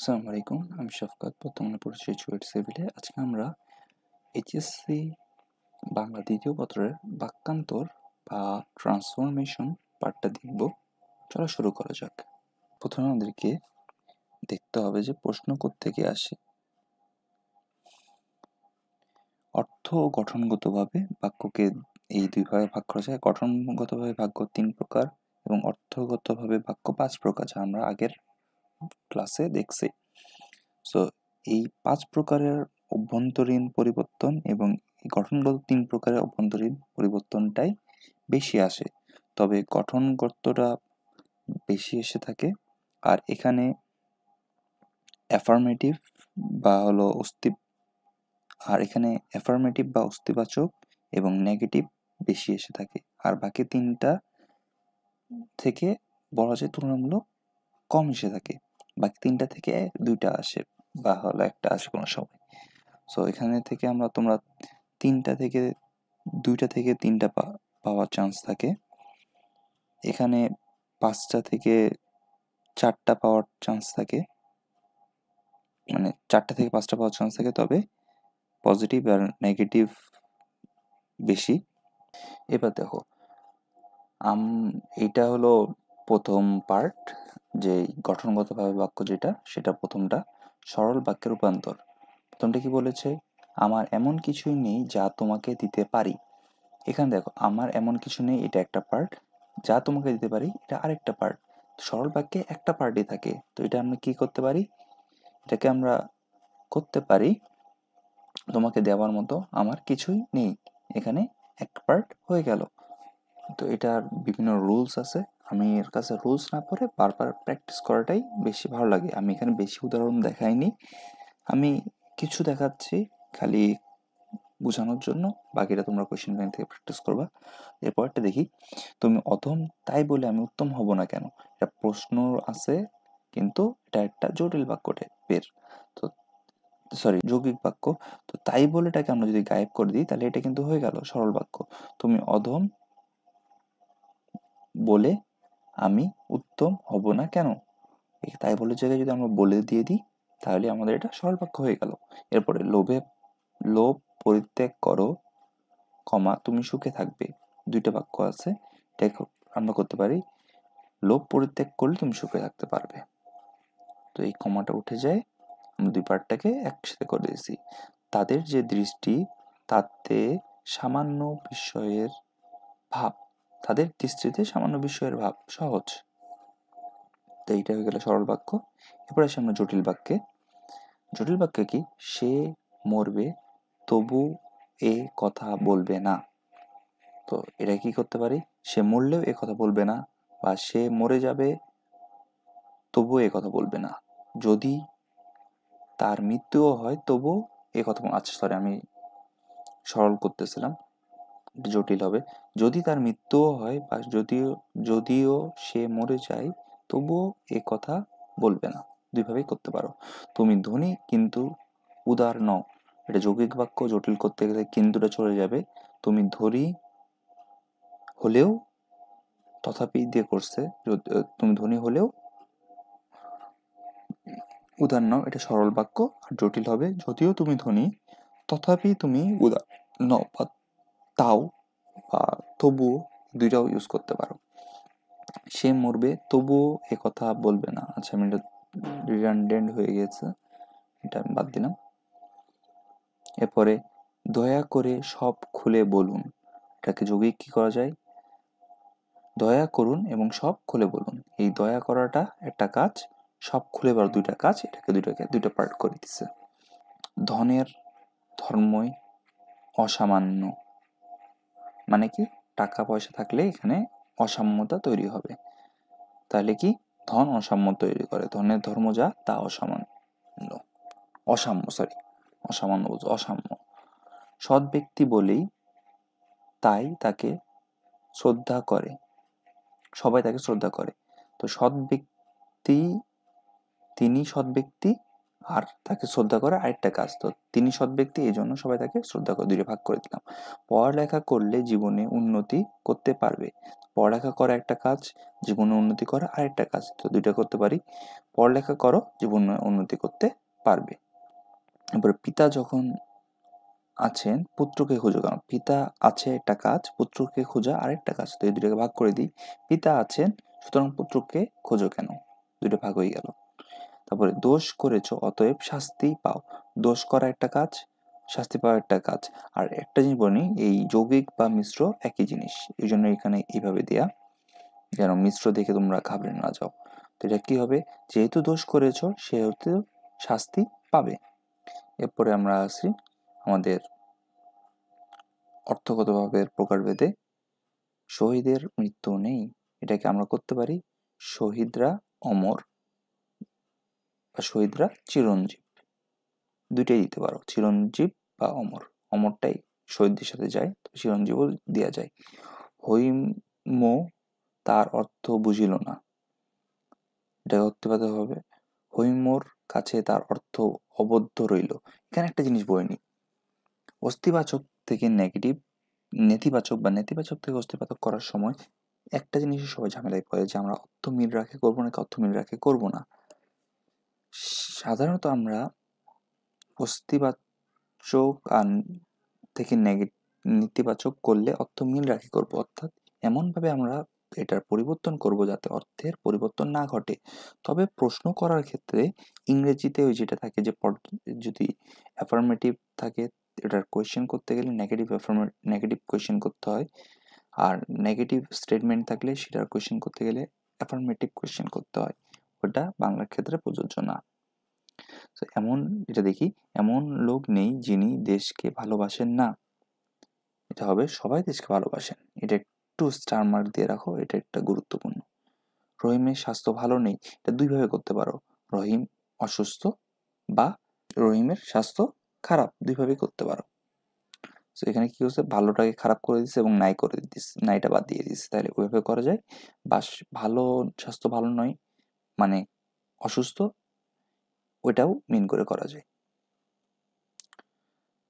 আসসালামু আলাইকুম, আমি শফকাত, বর্তমানে পড়ছি চুয়েট সিভিলে। আজকে আমরা এইচএসসি বাংলা দ্বিতীয় পত্রের বাক্যান্তর বা ট্রান্সফরমেশন পার্টটা দেখব। চলো শুরু করা যাক। প্রথমে আমাদেরকে দেখতে হবে যে প্রশ্ন কোত্থেকে আসে। অর্থ ও গঠনগতভাবে বাক্যকে এই দুই ভাগে ভাগ করা যায়। গঠনগতভাবে বাক্য 3 প্রকার এবং অর্থগতভাবে বাক্য 5 প্রকার, যা আমরা আগের ক্লাসে দেখছি। সো এই 5 প্রকারের অভ্যন্তরীণ পরিবর্তন এবং এই গঠনগত 3 প্রকারের অভ্যন্তরীণ পরিবর্তনটাই বেশি আসে, তবে গঠনগতটা বেশি এসে থাকে। আর এখানে অ্যাফার্মেটিভ বা হলো অস্তিবাচক এবং নেগেটিভ বেশি এসে থাকে। আর বাকি 3টা থেকে বলা যায় তুলনামূলক কম এসে থাকে। বাকি 3টা থেকে 2টা আসে বা হলো 1টা আসে কোনো সময়। সো এখানে থেকে তোমরা 3টা থেকে 2টা থেকে 3টা পাওয়ার চান্স থাকে। এখানে 5টা থেকে 4টা পাওয়ার চান্স থাকে, মানে 4টা থেকে 5টা পাওয়ার চান্স থাকে, তবে পজিটিভ আর নেগেটিভ বেশি। এবার দেখো, এইটা হলো প্রথম পার্ট, যে গঠনগতভাবে বাক্য সেটা প্রথমটা সরল বাক্যের রূপান্তর। প্রথমটা কি বলেছে? আমার এমন কিছুই নেই যা তোমাকে দিতে পারি। এখানে দেখো, আমার এমন কিছু নেই, এটা একটা পার্ট, যা তোমাকে দিতে পারি এটা আরেকটা পার্ট। সরল বাক্যে একটা পার্টই থাকে, তো এটা আমরা কি করতে পারি? এটাকে আমরা করতে পারি তোমাকে দেওয়ার মতো আমার কিছুই নেই, এখানে এক পার্ট হয়ে গেল। তো এটার বিভিন্ন রুলস আছে, আমি এর কাছে রুলস না পড়ে বারবার প্র্যাকটিস করাটাই বেশি ভালো লাগে। আমি এখানে বেশি উদাহরণ দেখাইনি, আমি কিছু দেখাচ্ছি খালি বোঝানোর জন্য, বাকিটা তোমরা কোয়েশ্চেন ব্যাংক থেকে প্র্যাকটিস করবা। এরপরটা দেখি, তুমি অধম তাই বলে আমি উত্তম হব না কেন। এটা প্রশ্ন আছে, কিন্তু এটা একটা জটিল বাক্য টাইপের, তো সরি যৌগিক বাক্য। তো তাই বলে এটাকে আমরা যদি গায়েব করে দিই তাহলে এটা কিন্তু হয়ে গেল সরল বাক্য। তুমি অধম বলে আমি উত্তম হব না কেন, এই তাই বলে জায়গায় যদি আমরা বলে দিয়ে দিই তাহলে আমাদের এটা সরল বাক্য হয়ে গেল। এরপরে লোভ পরিত্যাগ করো, তুমি সুখে থাকবে। 2টা বাক্য আছে, এটা আমরা করতে পারি লোভ পরিত্যাগ করলে তুমি সুখে থাকতে পারবে। তো এই কমাটা উঠে যায়, আমরা 2 পার্টটাকে একসাথে করে দিয়েছি। তাদের যে দৃষ্টি তাতে সামান্য বিষয়ের ভাব, তাদের দৃষ্টিতে সামান্য বিষয়ের ভাব সহজ। তো এইটা হয়ে গেল সরল বাক্য। এরপর আসি আমরা জটিল বাক্যে। জটিল বাক্য কি? সে মরবে তবু এ কথা বলবে না। তো এটা কি করতে পারি? সে মরলেও এ কথা বলবে না, বা সে মরে যাবে তবুও এ কথা বলবে না। যদি তার মৃত্যুও হয় তবুও এ কথা আচ্ছা সরি, আমি সরল করতেছিলাম, জটিল হবে। যদি তার মৃত্যুও হয় বা যদিও সে মরে যায় তবুও এ কথা বলবে না। 2ভাবেই করতে পারো। তুমি ধনী কিন্তু উদার নও, এটা যৌগিক বাক্য, জটিল করতে গেলে কিন্তুটা চলে যাবে। তুমি ধনী হলেও তথাপি দিয়ে করছে, তুমি ধনী হলেও উদার নও, এটা সরল বাক্য। আর জটিল হবে, যদিও তুমি ধনী তথাপি তুমি উদার নও, বা তাও বা তবুও, 2টাও ইউজ করতে পারো। সে মরবে তবুও এ কথা বলবে না, আচ্ছা আমি এটা রিডান্ডেন্ট হয়ে গেছে, এটা আমি বাদ দিলাম। এরপরে দয়া করে সব খুলে বলুন, এটাকে যৌগিক কি করা যায়? দয়া করুন এবং সব খুলে বলুন। এই দয়া করাটা একটা কাজ, সব খুলে বলা 2টা কাজ, এটাকে 2টা পার্ট করে দিচ্ছে। ধনের ধর্মই অসামান্য, মানে কি? টাকা পয়সা থাকলে এখানে অসাম্যতা তৈরি হবে। তাহলে কি? ধন অসাম্য তৈরি করে, ধনের ধর্ম যা তা অসাম্য। সৎ ব্যক্তি বলেই তাই তাকে শ্রদ্ধা করে, সবাই তাকে শ্রদ্ধা করে। তো তিনি সৎ ব্যক্তি আর তাকে শ্রদ্ধা করা আরেকটা কাজ। তো তিনি সৎ ব্যক্তি, এই জন্য সবাই তাকে শ্রদ্ধা করে, দুইটা ভাগ করে দিলাম। পড়ালেখা করলে জীবনে উন্নতি করতে পারবে। পড়ালেখা করা একটা কাজ, জীবনে উন্নতি করা আরেকটা কাজ, তো দুইটা করতে পারি। পড়ালেখা করো, জীবনে উন্নতি করতে পারবে। এরপরে পিতা যখন আছেন পুত্রকে খোঁজো, কারণ পিতা আছে একটা কাজ, পুত্রকে খোঁজা আরেকটা কাজ, তো এই দুটাকে ভাগ করে দিই। পিতা আছেন, সুতরাং পুত্রকে খোঁজো কেন, দুটো ভাগ হয়ে গেল। তারপরে দোষ করেছো অতএব শাস্তি পাও। দোষ করা একটা কাজ, শাস্তি পাওয়া একটা কাজ। আর একটা জিনিস বলি, এই যৌগিক বা মিশ্র একই জিনিস, এই জন্য এখানে এইভাবে দেয়া, যেন মিশ্র দেখে তোমরা ঘাবড়ে না যাও। তো এটা কি হবে, যেহেতু দোষ করেছো সেহেতু শাস্তি পাবে। এরপরে আমরা আসি আমাদের অর্থগত ভাবের প্রকারভেদে। শহীদের মৃত্যু নেই, এটাকে আমরা করতে পারি শহীদরা অমর বা শহীদরা চিরঞ্জীব, দুইটাই দিতে পারো, চিরঞ্জীব বা অমর। অমরটাই শহীদদের সাথে যায়, তো চিরঞ্জীবও দেওয়া যায়। হৈম তার অর্থ বুঝিল না, এটা করতে পারতে হবে হৈমর কাছে তার অর্থ অবদ্ধ রইল। এখানে একটা জিনিস বলে নি, অস্তিবাচক থেকে নেগেটিভ, নেতিবাচক বা নেতিবাচক থেকে অস্তিবাচক করার সময় একটা জিনিসের সবাই ঝামেলায় পড়ে, যে আমরা অর্থ মিল রাখে করবো নাকি অর্থ মিল রাখে করবো না। সাধারণত আমরা অস্তিবাচক আর থেকে নেতিবাচক করলে অর্থ মিল রাখি করবো, অর্থাৎ এমনভাবে আমরা এটার পরিবর্তন করব যাতে অর্থের পরিবর্তন না ঘটে। তবে প্রশ্ন করার ক্ষেত্রে ইংরেজিতে ওই যেটা থাকে যে যদি অ্যাফার্মেটিভ থাকে, এটার কোয়েশ্চেন করতে গেলে নেগেটিভ কোয়েশ্চেন করতে হয়, আর নেগেটিভ স্টেটমেন্ট থাকলে সেটার কোয়েশ্চেন করতে গেলে অ্যাফার্মেটিভ কোয়েশ্চেন করতে হয়, ওটা বাংলার ক্ষেত্রে প্রযোজ্য না। তো এমন, এটা দেখি, এমন লোক নেই যিনি দেশকে ভালোবাসেন না, এটা হবে সবাই দেশকে ভালোবাসেন, এটা একটু স্টার মার্ক দিয়ে রাখো, এটা একটা গুরুত্বপূর্ণ। রহিমের স্বাস্থ্য ভালো নেই, এটা দুইভাবে করতে পারো, রহিম অসুস্থ বা রহিমের স্বাস্থ্য খারাপ, দুইভাবেই করতে পারো। তো এখানে কি হচ্ছে, ভালোটাকে খারাপ করে দিচ্ছে এবং নাই করে দিচ্ছে, নাইটা বাদ দিয়ে দিচ্ছে, তাহলে ওইভাবে করা যায়। বা ভালো, স্বাস্থ্য ভালো নয় মানে অসুস্থ, ওইটাও মিন করে করা যায়।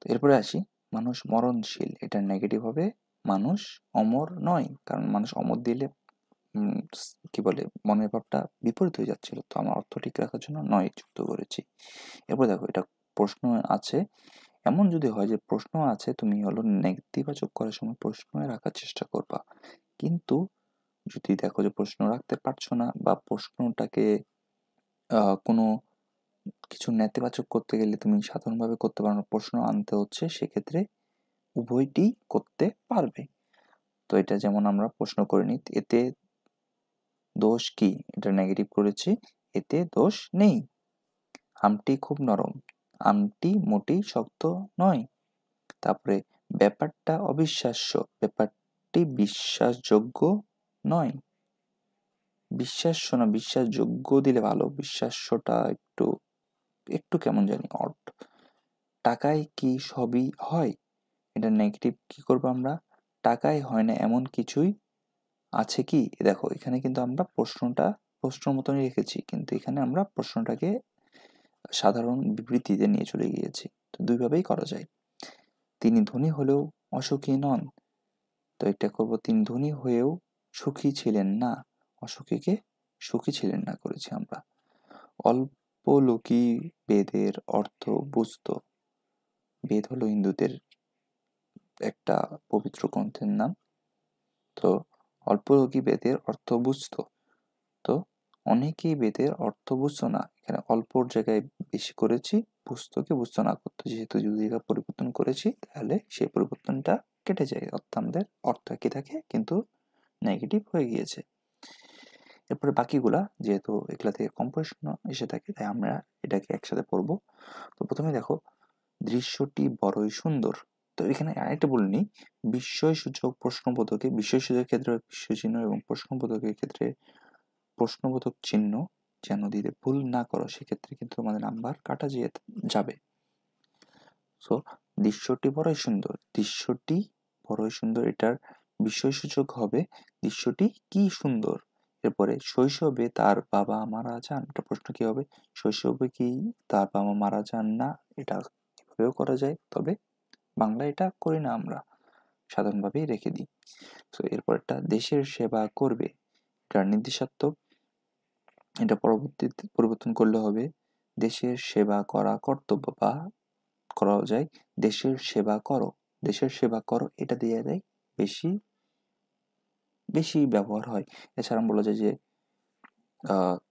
তো এরপরে আসি, মানুষ মরণশীল, এটা নেগেটিভ হবে, মানুষ অমর নয়, কারণ মানুষ অমর দিলে কি বলে মনের ভাবটা বিপরীত হয়ে যাচ্ছিল, তো আমার অর্থ ঠিক রাখার জন্য নয় যুক্ত করেছি। এরপর দেখো, এটা প্রশ্ন আছে, এমন যদি হয় যে প্রশ্ন আছে, তুমি হলো নেতিবাচক করার সময় প্রশ্ন রাখার চেষ্টা করবা, কিন্তু যদি দেখো যে প্রশ্ন রাখতে পারছো না বা প্রশ্নটাকে কোনো কিছু নেতিবাচক করতে গেলে তুমি সাধারণভাবে করতে পারো না, প্রশ্ন আনতে হচ্ছে, সেক্ষেত্রে উভয়টি করতে পারবে। তো এটা যেমন আমরা প্রশ্ন করে নিই, এতে দোষ কি, এটা নেগেটিভ করেছি, এতে দোষ নেই। আমটি খুব নরম, আমটি মোটেই শক্ত নয়। তারপরে ব্যাপারটা অবিশ্বাস্য, ব্যাপারটি বিশ্বাসযোগ্য নয়। বিশ্বাস্য না, বিশ্বাসযোগ্য দিলে ভালো, বিশ্বাস্যটা একটু একটু কেমন জানি অড। টাকায় কি সবই হয়, এটা নেগেটিভ কি করবো আমরা, টাকায় হয় না এমন কিছুই আছে কি। দেখো এখানে কিন্তু আমরা প্রশ্নটা প্রশ্ন মতনই রেখেছি, কিন্তু এখানে আমরা প্রশ্নটাকে সাধারণ বিবৃতিতে নিয়ে চলে গিয়েছি, তো দুইভাবেই করা যায়। তিনি ধনী হলেও অসুখী নন, তো এটা করব, তিনি ধনী হয়েও সুখী ছিলেন না, অসুখীকে সুখী ছিলেন না করেছি আমরা। অল্প লোকই বেদের অর্থ বুঝত, বেদ হলো হিন্দুদের একটা পবিত্র গ্রন্থের নাম, তো অল্প লোকই বেদের অর্থ বুঝতো, তো অনেকেই বেদের অর্থ বুঝতো না, এখানে অল্পর জায়গায় বেশি করেছি, বুঝতোকে বুঝতো না করতো, যেহেতু যদি এটা পরিবর্তন করেছি তাহলে সেই পরিবর্তনটা কেটে যায়, অর্থাৎ আমাদের অর্থ একই থাকে কিন্তু নেগেটিভ হয়ে গিয়েছে। এরপরে বাকিগুলা যেহেতু এগুলা থেকে কম প্রশ্ন এসে থাকে, তাই আমরা এটাকে একসাথে পড়বো। তো প্রথমে দেখো, দৃশ্যটি বড়ই সুন্দর, তো এখানে আরেকটা বলে নিই, বিস্ময়সূচক প্রশ্নবোধকে, বিস্ময়সূচকের ক্ষেত্রে বিস্ময় চিহ্ন এবং প্রশ্নবোধকের ক্ষেত্রে প্রশ্নবোধক চিহ্ন যেন দিতে ভুল না করো, সেক্ষেত্রে কিন্তু তোমাদের নাম্বার কাটা যাবে। সো দৃশ্যটি বড়ই সুন্দর, দৃশ্যটি বড়ই সুন্দর, এটার বিস্ময়সূচক হবে দৃশ্যটি কি সুন্দর। এরপরে শৈশবে তার বাবা মারা যান, এটা প্রশ্ন কি হবে? শৈশবে কি তার বাবা মারা যান না, এটা এভাবেও করা যায়, তবে বাংলায় এটা করি না, আমরা সাধারণভাবেই রেখে দিই। তো এরপরটা দেশের সেবা করবে, এটার নির্দেশাত্মক, এটা পরবর্তীতে পরিবর্তন করলে হবে দেশের সেবা করা কর্তব্য, বা করাও যায় দেশের সেবা করো। দেশের সেবা করো এটা দেওয়া যায় বেশি বেশি ব্যবহার হয়। এছাড়া বলা যায় যে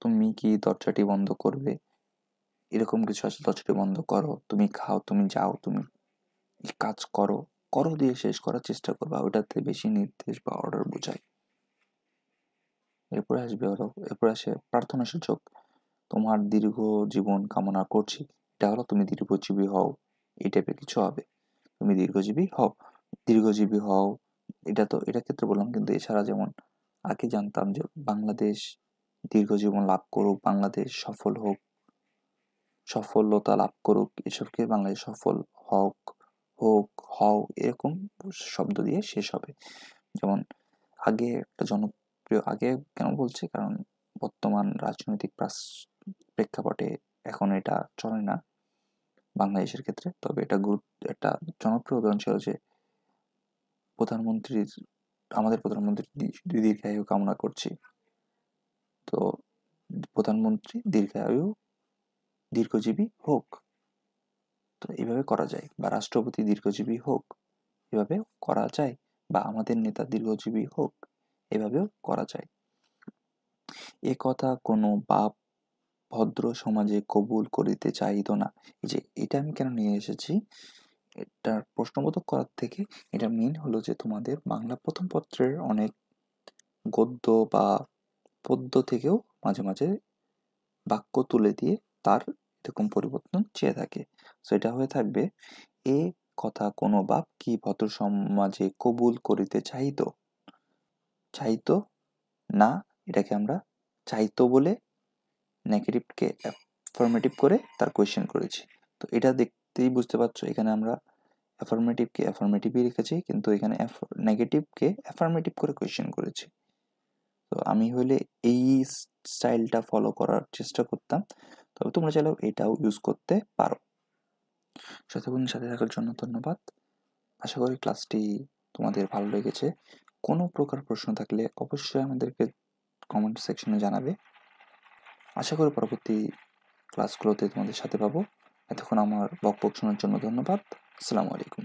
তুমি কি দরজাটি বন্ধ করবে, এরকম কিছু আছে, দরজাটি বন্ধ করো, তুমি খাও, তুমি যাও, তুমি এই কাজ করো, করো দিয়ে শেষ করার চেষ্টা করবা, ওটাতে বেশি নির্দেশ বা অর্ডার বোঝায়। এরপরে আসে প্রার্থনা সূচক, তোমার দীর্ঘ জীবন কামনা করছি, এটা হলো তুমি দীর্ঘজীবী হও, এই টাইপের কিছু হবে, তুমি দীর্ঘজীবী হও, এটা তো এটা ক্ষেত্রে বললাম। কিন্তু এছাড়া যেমন আগে জানতাম যে বাংলাদেশ দীর্ঘজীবন লাভ করুক, বাংলাদেশ সফল হোক, সফলতা লাভ করুক, এসবকে বাংলাদেশ সফল হোক, হও, এরকম শব্দ দিয়ে শেষ হবে। যেমন আগে একটা জনপ্রিয়, আগে কেন বলছি, কারণ বর্তমান রাজনৈতিক প্রেক্ষাপটে এখন এটা চলে না বাংলাদেশের ক্ষেত্রে, তবে এটা একটা জনপ্রিয় উদাহরণ ছিল যে প্রধানমন্ত্রীর আমাদের প্রধানমন্ত্রী দীর্ঘায়ু কামনা করছি। তো প্রধানমন্ত্রী দীর্ঘজীবী হোক, তো এইভাবে করা যায়। বা রাষ্ট্রপতি দীর্ঘজীবী হোক, এভাবেও করা যায়। বা আমাদের নেতা দীর্ঘজীবী হোক, এভাবেও করা যায়। এ কথা কোনো বাপ ভদ্র সমাজে কবুল করিতে চাহিত না। এই যে এটা আমি কেন নিয়ে এসেছি, এটার প্রশ্নবোধক করার থেকে এটা মেন হলো যে তোমাদের বাংলা প্রথম পত্রের অনেক গদ্য বা পদ্য থেকেও মাঝে মাঝে বাক্য তুলে দিয়ে তার এরকম পরিবর্তন চেয়ে থাকে। সো এটা হয়ে থাকবে, এ কথা কোনো বাপ কি ভদ্র সমাজে কবুল করিতে চাইতো না, এটাকে আমরা চাইতো বলে নেগেটিভকে অ্যাফার্মেটিভ করে তার কোয়েশ্চেন করেছি। তো এটা দেখতেই বুঝতে পারছো, এখানে আমরা অ্যাফার্মেটিভকে অ্যাফার্মেটিভই রেখেছি, কিন্তু এখানে নেগেটিভকে অ্যাফার্মেটিভ করে কোয়েশ্চেন করেছি। তো আমি হলে এই স্টাইলটা ফলো করার চেষ্টা করতাম, তবে তোমরা চাইলেও এটাও ইউজ করতে পারো। সাথে থাকার জন্য ধন্যবাদ। আশা করি ক্লাসটি তোমাদের ভালো লেগেছে। কোনো প্রকার প্রশ্ন থাকলে অবশ্যই আমাদেরকে কমেন্ট সেকশনে জানাবে। আশা করি পরবর্তী ক্লাসগুলোতে তোমাদের সাথে পাবো। এতক্ষণ আমার বকবক শোনার জন্য ধন্যবাদ। আসসালামু আলাইকুম।